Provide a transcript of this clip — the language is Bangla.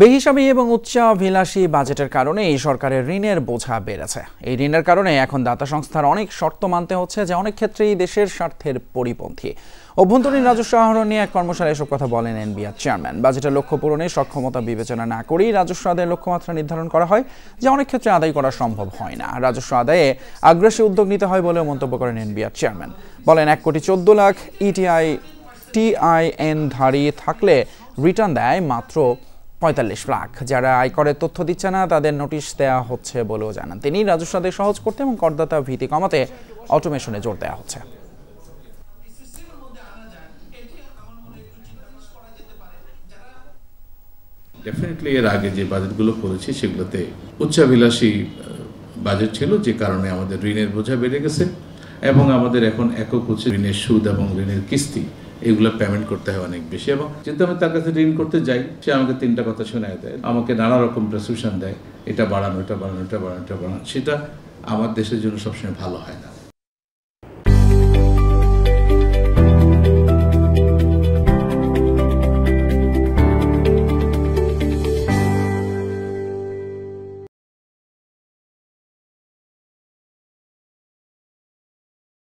বেহিসাবি এবং উচ্চাভিলাষী বাজেটের কারণে এই সরকারের ঋণের বোঝা বেড়েছে। এই ঋণের কারণে এখন দাতা সংস্থার অনেক শর্ত মানতে হচ্ছে, যা অনেক ক্ষেত্রেই দেশের স্বার্থের পরিপন্থী। অভ্যন্তরীণ রাজস্ব আহরণ নিয়ে এক কর্মশালায় এসব কথা বলেন এনবিআর চেয়ারম্যান। বাজেটের লক্ষ্য পূরণে সক্ষমতা বিবেচনা না করেই রাজস্ব আদায়ের লক্ষ্যমাত্রা নির্ধারণ করা হয়, যা অনেক ক্ষেত্রে আদায় করা সম্ভব হয় না। রাজস্ব আদায়ে আগ্রাসী উদ্যোগ নিতে হয় বলেও মন্তব্য করেন এনবিআর চেয়ারম্যান। বলেন 1,14,00,000 টিআইএন ধারী থাকলে রিটার্ন দেয় মাত্র 45 লাখ। যারা আয়করের তথ্য দিচ্ছে না তাদের নোটিশ দেওয়া হচ্ছে বলেও জানান তিনি। রাজস্ব আদায় সহজ করতে এবং করদাতা ভীতি কমাতে অটোমেশনে জোর দেওয়া হচ্ছে। ডেফিনেটলি এর আগে যে বাজেটগুলো করেছি সেগুলোতে উচ্চাভিলাষী বাজেট ছিল, যে কারণে আমাদের ঋণের বোঝা বেড়ে গেছে এবং আমাদের এখন একক হচ্ছে ঋণের সুদ এবং ঋণের কিস্তি, এগুলো পেমেন্ট করতে হয় অনেক বেশি। এবং যেহেতু আমি তার কাছে ঋণ করতে যাই, সে আমাকে 3টা কথা শোনায় দেয়, আমাকে নানা রকম প্রেসক্রিপশন দেয়, এটা বাড়ানো, এটা বাড়ানো, এটা বাড়ানো, এটা বাড়ানো। সেটা আমার দেশের জন্য সবসময় ভালো হয় না।